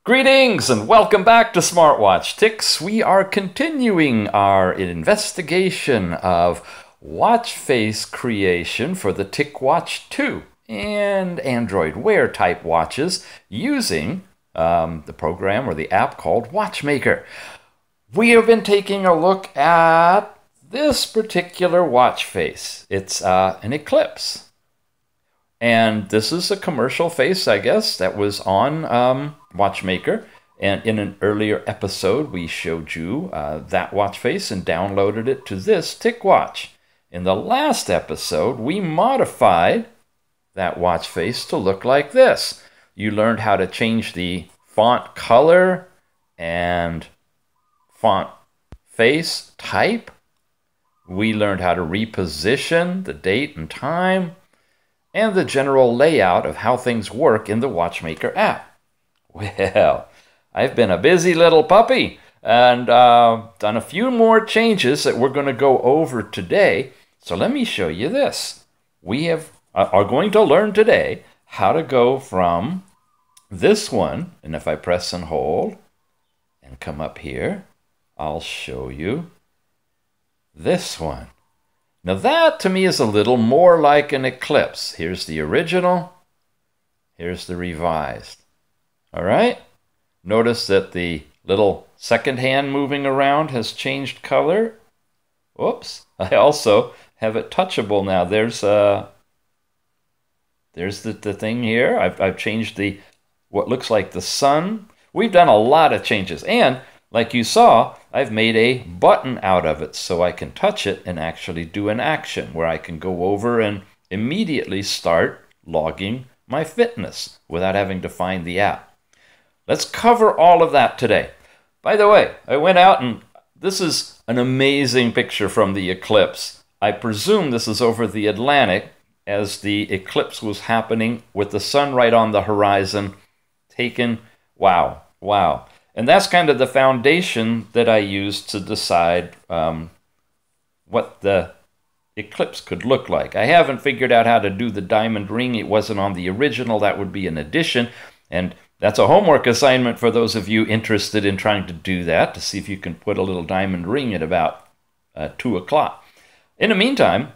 Greetings and welcome back to Smartwatch Ticks. We are continuing our investigation of watch face creation for the TicWatch 2 and Android Wear type watches using the program or the app called WatchMaker. We have been taking a look at this particular watch face. It's an Eclipse. And this is a commercial face, I guess, that was on WatchMaker. And in an earlier episode, we showed you that watch face and downloaded it to this TicWatch. In the last episode, we modified that watch face to look like this. You learned how to change the font color and font face type. We learned how to reposition the date and time, and the general layout of how things work in the WatchMaker app. Well, I've been a busy little puppy and done a few more changes that we're going to go over today. So let me show you this. We are going to learn today how to go from this one, and if I press and hold and come up here, I'll show you this one. Now that to me is a little more like an Eclipse. Here's the original, here's the revised. All right? Notice that the little second hand moving around has changed color. Whoops. I also have it touchable now. There's the thing here. I've changed what looks like the sun. We've done a lot of changes. And like you saw, I've made a button out of it so I can touch it and actually do an action where I can go over and immediately start logging my fitness without having to find the app. Let's cover all of that today. By the way, I went out and this is an amazing picture from the Eclipse. I presume this is over the Atlantic as the eclipse was happening with the sun right on the horizon. Taken, wow. And that's kind of the foundation that I used to decide what the Eclipse could look like. I haven't figured out how to do the diamond ring. It wasn't on the original. That would be an addition. And that's a homework assignment for those of you interested in trying to do that, to see if you can put a little diamond ring at about 2 o'clock. In the meantime,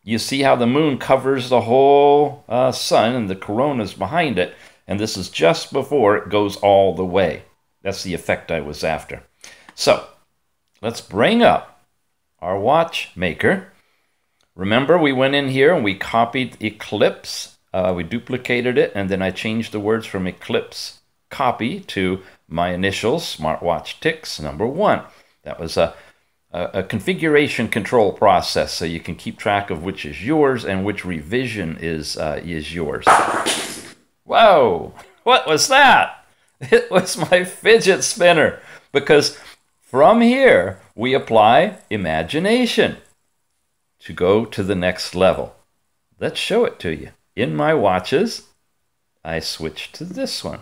you see how the moon covers the whole sun and the corona's behind it. And this is just before it goes all the way. That's the effect I was after. So let's bring up our WatchMaker. Remember, we went in here and we copied Eclipse. We duplicated it, and then I changed the words from Eclipse copy to my initials, Smartwatch Ticks #1. That was a configuration control process, so you can keep track of which is yours and which revision is yours. Whoa! What was that? It was my fidget spinner, because from here we apply imagination to go to the next level. Let's show it to you. In my watches, I switched to this one.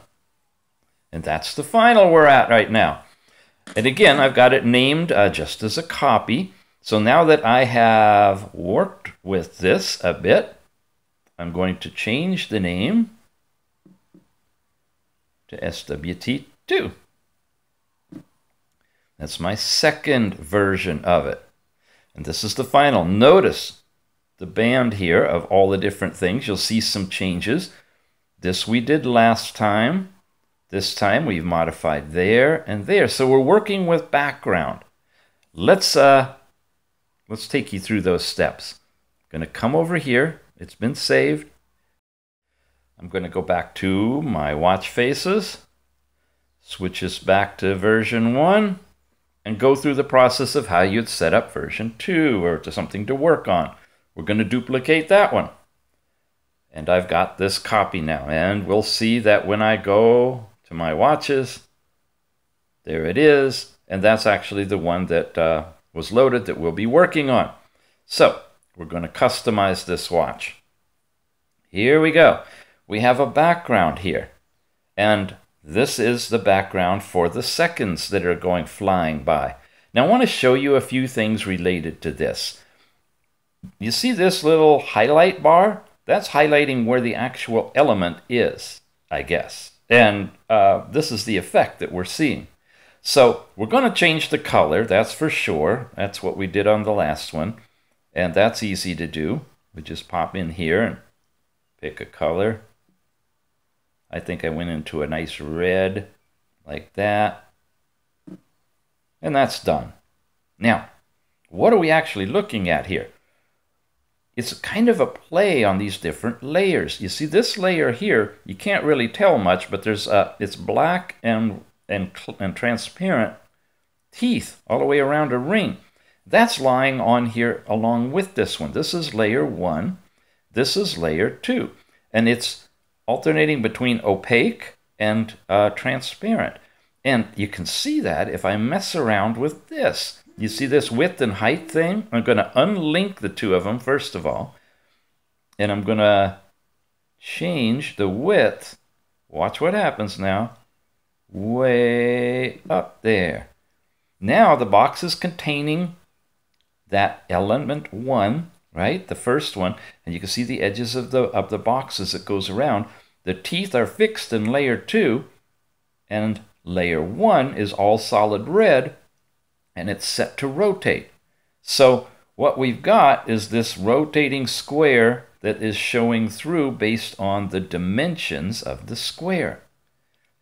And that's the final we're at right now. And again, I've got it named just as a copy. So now that I have worked with this a bit, I'm going to change the name to SWT2. That's my second version of it. And this is the final. Notice the band here of all the different things. You'll see some changes. This we did last time. This time we've modified there and there. So we're working with background. Let's take you through those steps. I'm going to come over here. It's been saved. I'm going to go back to my watch faces, switch this back to version 1, and go through the process of how you'd set up version 2 or to something to work on. We're going to duplicate that one. And I've got this copy now. And we'll see that when I go to my watches, there it is. And that's actually the one that was loaded that we'll be working on. So we're going to customize this watch. Here we go. We have a background here, and this is the background for the seconds that are going flying by. Now I want to show you a few things related to this. You see this little highlight bar? That's highlighting where the actual element is, I guess. And this is the effect that we're seeing. So we're going to change the color, that's for sure. That's what we did on the last one. And that's easy to do. We just pop in here and pick a color. I think I went into a nice red, like that. And that's done. Now, what are we actually looking at here? It's kind of a play on these different layers. You see this layer here, you can't really tell much, but there's it's black and transparent teeth all the way around a ring. That's lying on here along with this one. This is layer 1. This is layer 2. And it's alternating between opaque and transparent. And you can see that if I mess around with this. You see this width and height thing? I'm going to unlink the two of them first of all. And I'm going to change the width. Watch what happens now. Way up there. Now the box is containing that element 1, right? The first one. And you can see the edges of the box as it goes around. The teeth are fixed in layer 2. And layer 1 is all solid red. And it's set to rotate. So what we've got is this rotating square that is showing through based on the dimensions of the square.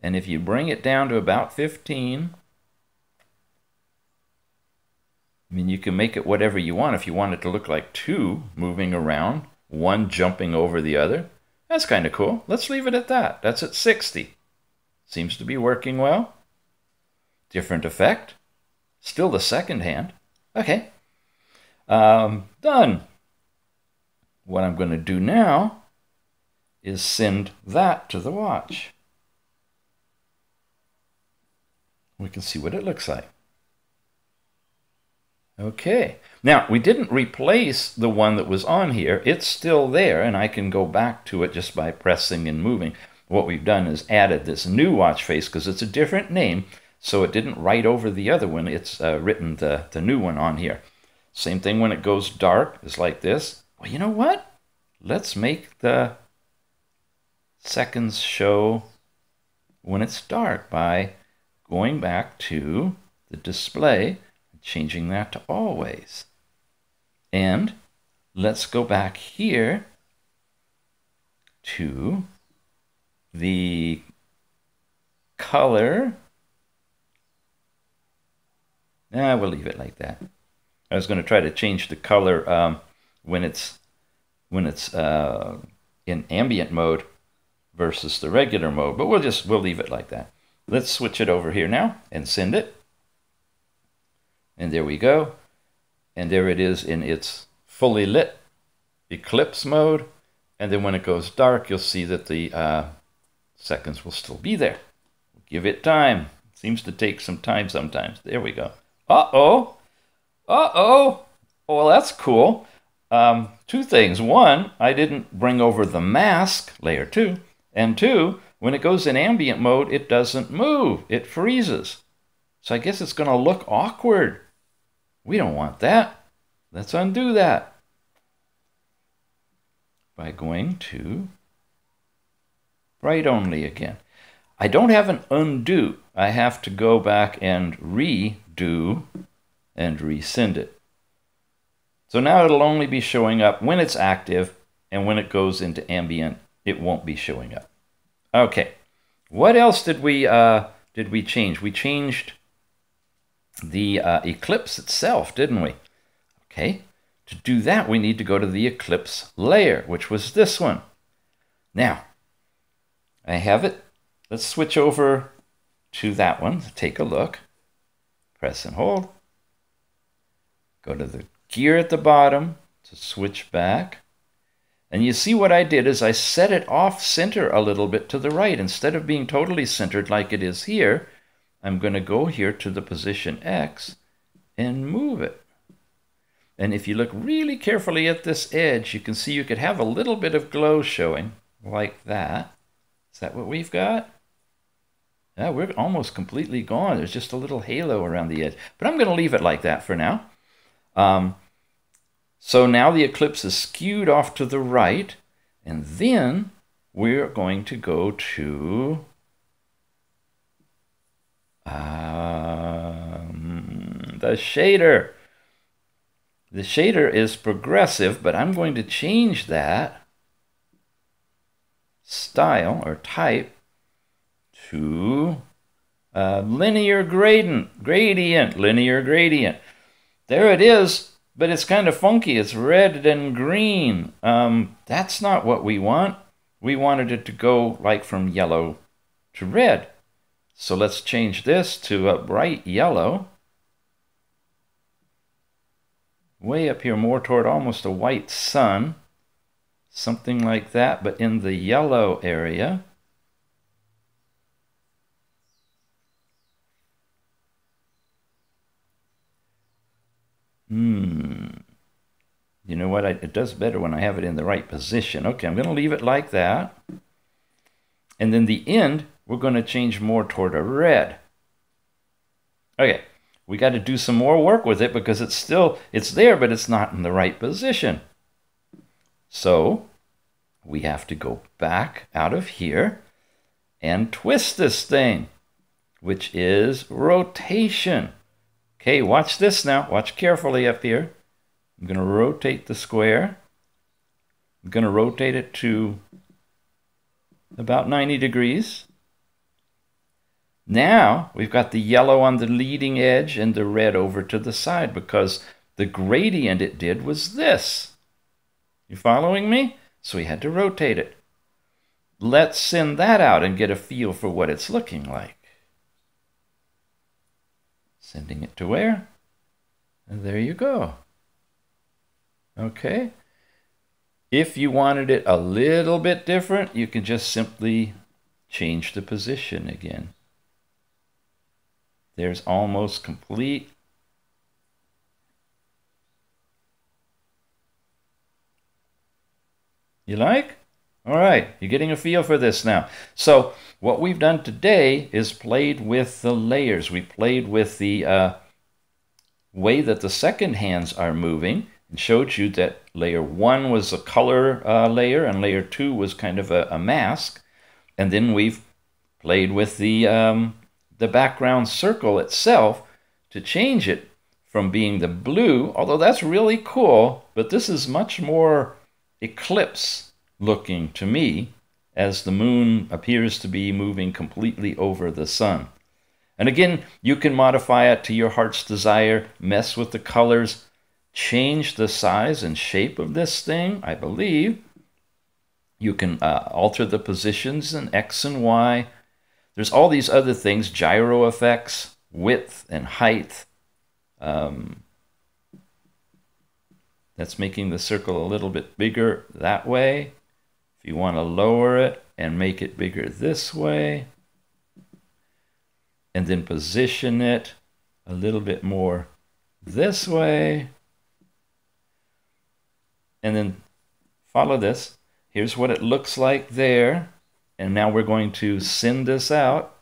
And if you bring it down to about 15, I mean, you can make it whatever you want. If you want it to look like 2 moving around, 1 jumping over the other, that's kind of cool. Let's leave it at that. That's at 60. Seems to be working well. Different effect. Still the second hand. Okay. Done. What I'm going to do now is send that to the watch. We can see what it looks like. Okay. Now, we didn't replace the one that was on here. It's still there, and I can go back to it just by pressing and moving. What we've done is added this new watch face because it's a different name. So it didn't write over the other one. It's written the new one on here. Same thing when it goes dark. It's like this. Well, you know what? Let's make the seconds show when it's dark by going back to the display and changing that to always. And let's go back here to the color. We'll leave it like that. I was going to try to change the color when it's in ambient mode versus the regular mode, but we'll leave it like that. Let's switch it over here now and send it. And there we go. And there it is in its fully lit Eclipse mode. And then when it goes dark, you'll see that the seconds will still be there. Give it time. It seems to take some time sometimes. There we go. Uh-oh. Uh-oh. Oh, well, that's cool. 2 things. 1, I didn't bring over the mask, layer 2. And 2, when it goes in ambient mode, it doesn't move. It freezes. So I guess it's going to look awkward. We don't want that. Let's undo that by going to bright only again. I don't have an undo. I have to go back and redo and resend it. So now it'll only be showing up when it's active, and when it goes into ambient, it won't be showing up. Okay, what else did we change? We changed the Eclipse itself, didn't we? Okay, to do that, we need to go to the Eclipse layer, which was this one. Now, I have it. Let's switch over to that one to take a look. Press and hold. Go to the gear at the bottom to switch back. And you see what I did is I set it off center a little bit to the right. Instead of being totally centered like it is here, I'm going to go here to the position X and move it. And if you look really carefully at this edge, you can see you could have a little bit of glow showing like that. Is that what we've got? Yeah, we're almost completely gone. There's just a little halo around the edge. But I'm going to leave it like that for now. So now the Eclipse is skewed off to the right. And then we're going to go to The shader. The shader is progressive, but I'm going to change that style or type to linear gradient, linear gradient. There it is, but it's kind of funky. It's red and green. That's not what we want. We wanted it to go like from yellow to red. So let's change this to a bright yellow. Way up here, more toward almost a white sun. Something like that, but in the yellow area. You know what? It does better when I have it in the right position. Okay, I'm going to leave it like that. And then the end, we're going to change more toward a red. Okay, we got to do some more work with it because it's there, but it's not in the right position. So we have to go back out of here and twist this thing, which is rotation. Okay, watch this now. Watch carefully up here. I'm going to rotate the square. I'm going to rotate it to about 90 degrees. Now we've got the yellow on the leading edge and the red over to the side because the gradient it did was this. You following me? So we had to rotate it. Let's send that out and get a feel for what it's looking like. Sending it to where? And there you go. Okay. If you wanted it a little bit different, you can just simply change the position again. There's almost complete. You like? All right, you're getting a feel for this now. So what we've done today is played with the layers. We played with the way that the second hands are moving and showed you that layer 1 was a color layer and layer 2 was kind of a mask. And then we've played with the background circle itself to change it from being the blue, although that's really cool, but this is much more Eclipse looking to me as the moon appears to be moving completely over the sun. And again, you can modify it to your heart's desire, mess with the colors, change the size and shape of this thing, I believe. You can alter the positions in X and Y. There's all these other things, gyro effects, width and height. That's making the circle a little bit bigger that way. If you want to lower it and make it bigger this way, and then position it a little bit more this way, and then follow this. Here's what it looks like there. And now we're going to send this out.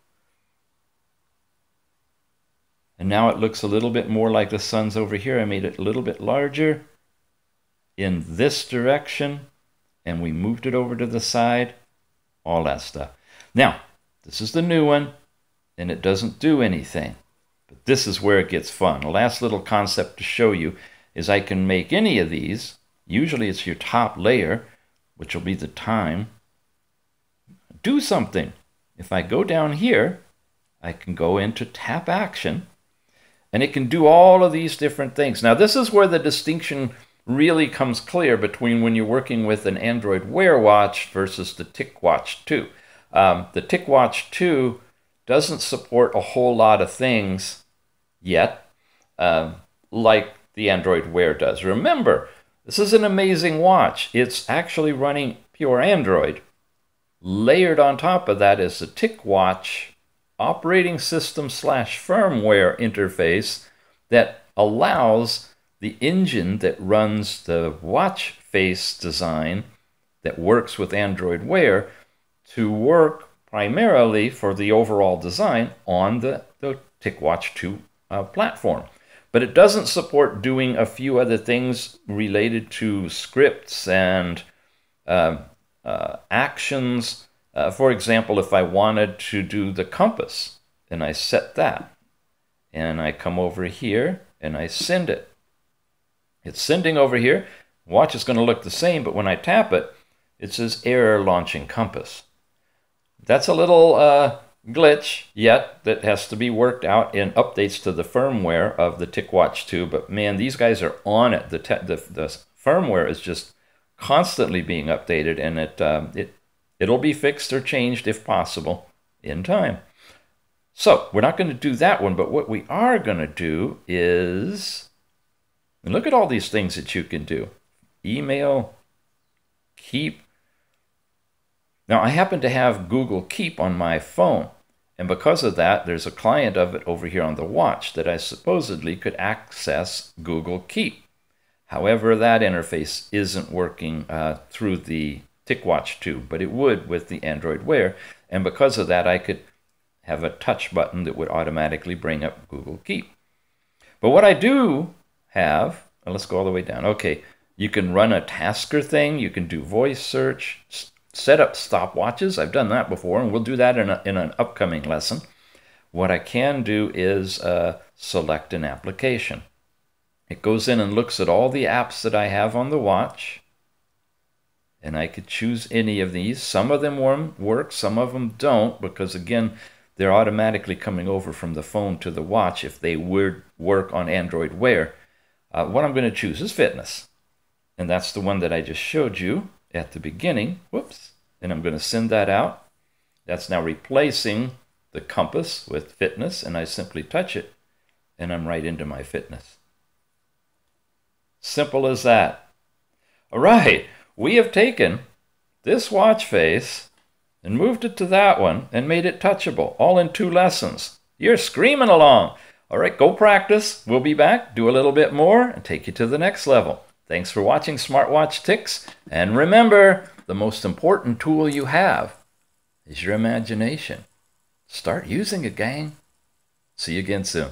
And now it looks a little bit more like the sun's over here. I made it a little bit larger in this direction. And we moved it over to the side. All that stuff. Now, this is the new one. And it doesn't do anything. But this is where it gets fun. The last little concept to show you is I can make any of these. Usually it's your top layer, which will be the time. Do something. If I go down here, I can go into tap action, and it can do all of these different things. Now, this is where the distinction really comes clear between when you're working with an Android Wear watch versus the TicWatch 2. The TicWatch 2 doesn't support a whole lot of things yet, like the Android Wear does. Remember, this is an amazing watch. It's actually running pure Android. Layered on top of that is the TicWatch operating system / firmware interface that allows the engine that runs the watch face design that works with Android Wear to work primarily for the overall design on the TicWatch 2 platform. But it doesn't support doing a few other things related to scripts and actions. For example, if I wanted to do the compass, and I set that, and I come over here, and I send it. It's sending over here. Watch is going to look the same, but when I tap it, it says error launching compass. That's a little glitch yet that has to be worked out in updates to the firmware of the TicWatch 2. But man, these guys are on it. The firmware is just constantly being updated, and it'll be fixed or changed if possible in time. So we're not going to do that one, but what we are going to do is, and look at all these things that you can do. Email, Keep. Now I happen to have Google Keep on my phone, and because of that, there's a client of it over here on the watch that I supposedly could access Google Keep. However, that interface isn't working through the TicWatch 2, but it would with the Android Wear, and because of that, I could have a touch button that would automatically bring up Google Keep. But what I do have, let's go all the way down. Okay, you can run a tasker thing, you can do voice search, set up stopwatches. I've done that before, and we'll do that in an upcoming lesson. What I can do is select an application. It goes in and looks at all the apps that I have on the watch, and I could choose any of these. Some of them work, some of them don't, because again, they're automatically coming over from the phone to the watch if they would work on Android Wear. What I'm going to choose is fitness, and that's the one that I just showed you at the beginning. Whoops. And I'm going to send that out. That's now replacing the compass with fitness, and I simply touch it, and I'm right into my fitness. Simple as that. All right, we have taken this watch face and moved it to that one and made it touchable, all in 2 lessons. You're screaming along. All right, go practice. We'll be back, do a little bit more, and take you to the next level. Thanks for watching Smartwatch Ticks, and remember, the most important tool you have is your imagination. Start using it, gang. See you again soon.